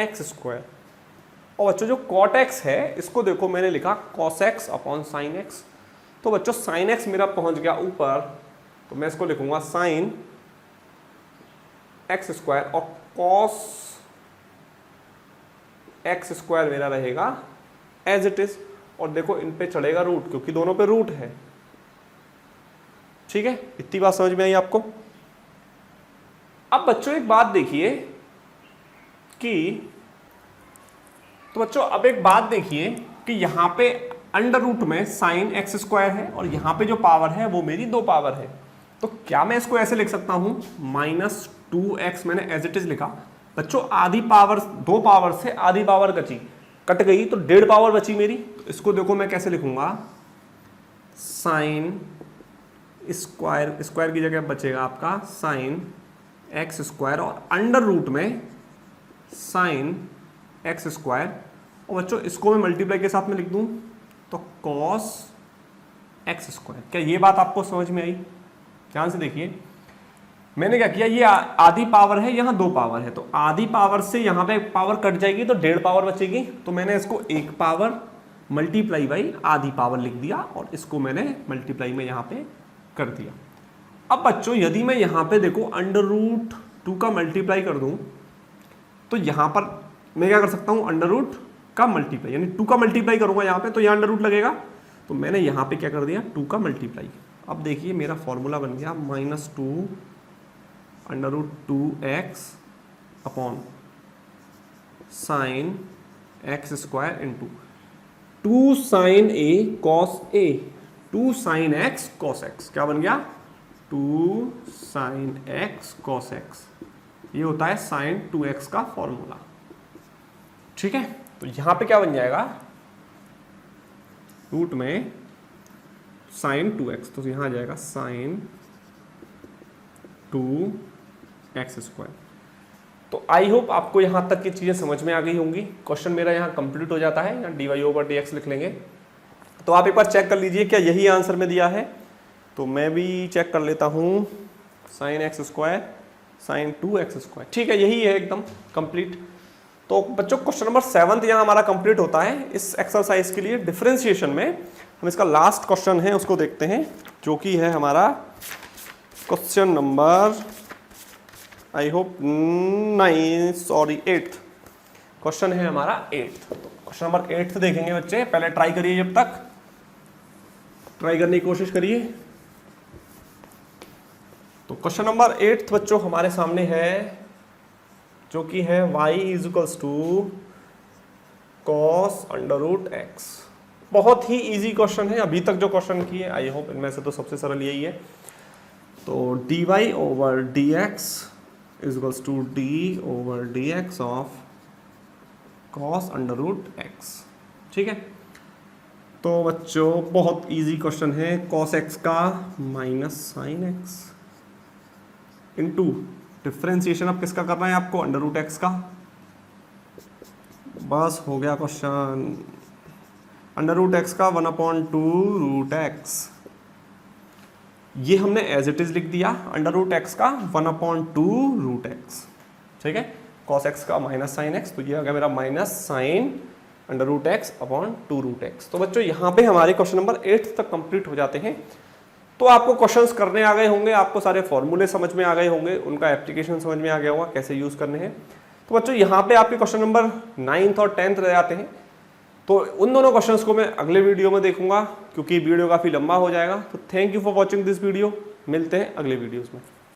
x स्क्वायर। और बच्चों जो cot x है इसको देखो मैंने लिखा cos x upon sin x। तो बच्चों sin x मेरा पहुंच गया ऊपर, तो मैं इसको लिखूंगा sin x स्क्वायर, और cos x स्क्वायर मेरा रहेगा एज इट इज। और देखो इन पे चढ़ेगा रूट, क्योंकि दोनों पे रूट है। ठीक है, इतनी बात समझ में आई आपको। अब बच्चों एक बात देखिए कि, तो बच्चों अब एक बात देखिए कि यहां पे अंडर रूट में साइन एक्स स्क्वायर है और यहां पे जो पावर है वो मेरी 2 पावर है। तो क्या मैं इसको ऐसे लिख सकता हूं, -2x मैंने एज इट इज लिखा। बच्चों आधी पावर, 2 पावर से आधी पावर कट गई तो 1.5 पावर बची मेरी। तो इसको देखो मैं कैसे लिखूंगा, साइन स्क्वायर, स्क्वायर की जगह बचेगा आपका साइन एक्स स्क्वायर, और अंडर रूट में साइन एक्स स्क्वायर। और बच्चों इसको मैं मल्टीप्लाई के साथ में लिख दूं तो कॉस एक्स स्क्वायर। क्या ये बात आपको समझ में आई? ध्यान से देखिए, मैंने क्या किया, ये आधी पावर है, यहाँ 2 पावर है, तो आधी पावर से यहाँ पे पावर कट जाएगी तो 1.5 पावर बचेगी। तो मैंने इसको 1 पावर मल्टीप्लाई बाई आधी पावर लिख दिया, और इसको मैंने मल्टीप्लाई में यहाँ पे कर दिया। अब बच्चों यदि मैं यहाँ पे देखो अंडर रूट 2 का मल्टीप्लाई कर दूं तो यहाँ पर मैं क्या कर सकता हूँ, अंडर रूट का मल्टीप्लाई, यानी 2 का मल्टीप्लाई करूंगा यहाँ पे तो यहाँ अंडर रूट लगेगा, तो मैंने यहाँ पे क्या कर दिया 2 का मल्टीप्लाई। अब देखिए मेरा फॉर्मूला बन गया -2 under root 2x upon sine X square into 2 sine A cos A 2 sine X cos X, क्या बन गया 2 साइन एक्स कॉस एक्स, ये होता है साइन 2x का फॉर्मूला। ठीक है, तो यहां पे क्या बन जाएगा रूट में साइन 2x, तो यहां आ जाएगा साइन 2x स्क्वायर। तो आई होप आपको यहां तक की चीजें समझ में आ गई होंगी। क्वेश्चन मेरा यहां कंप्लीट हो जाता है, यहाँ dy/dx लिख लेंगे। तो आप एक बार चेक कर लीजिए क्या यही आंसर में दिया है, तो मैं भी चेक कर लेता हूं sign X square sine 2x square, ठीक है यही है एकदम कंप्लीट। तो बच्चों क्वेश्चन नंबर 7 यहाँ हमारा कंप्लीट होता है इस एक्सरसाइज के लिए। डिफरेंशिएशन में हम इसका लास्ट क्वेश्चन है उसको देखते हैं, जो कि है हमारा question number I hope 8th question है हमारा 8th। तो क्वेश्चन नंबर 8th देखेंगे बच्चे, पहले ट्राई करिए, जब तक ट्राई करने की कोशिश करिए। तो क्वेश्चन नंबर 8th बच्चों हमारे सामने है, जो कि है y = cos √x। बहुत ही इजी क्वेश्चन है, अभी तक जो क्वेश्चन किए आई होप इनमें से तो सबसे सरल यही है। तो dy/dx = d/dx of cos √x, ठीक है। तो बच्चों बहुत इजी क्वेश्चन है, cos x का minus sine x into differentiation अब किसका करना है आपको, √x का। बस हो गया क्वेश्चन, √x का 1/2 √x, ये हमने एज इट इज लिख दिया, √x का 1/2 √x, ठीक है। cos x का माइनस साइन x, तो ये आ गया मेरा minus sine √x upon 2 √x। तो बच्चों यहाँ पे हमारे क्वेश्चन नंबर 8 तक कंप्लीट हो जाते हैं। तो आपको क्वेश्चंस करने आ गए होंगे, आपको सारे फॉर्मूले समझ में आ गए होंगे, उनका एप्लीकेशन समझ में आ गया होगा कैसे यूज करने हैं। तो बच्चों यहाँ पे आपके क्वेश्चन नंबर 9th और 10th रह जाते हैं। तो उन दोनों क्वेश्चंस को मैं अगले वीडियो में देखूंगा, क्योंकि वीडियो काफी लंबा हो जाएगा। तो thank you for watching this video, मिलते हैं अगले वीडियोस में।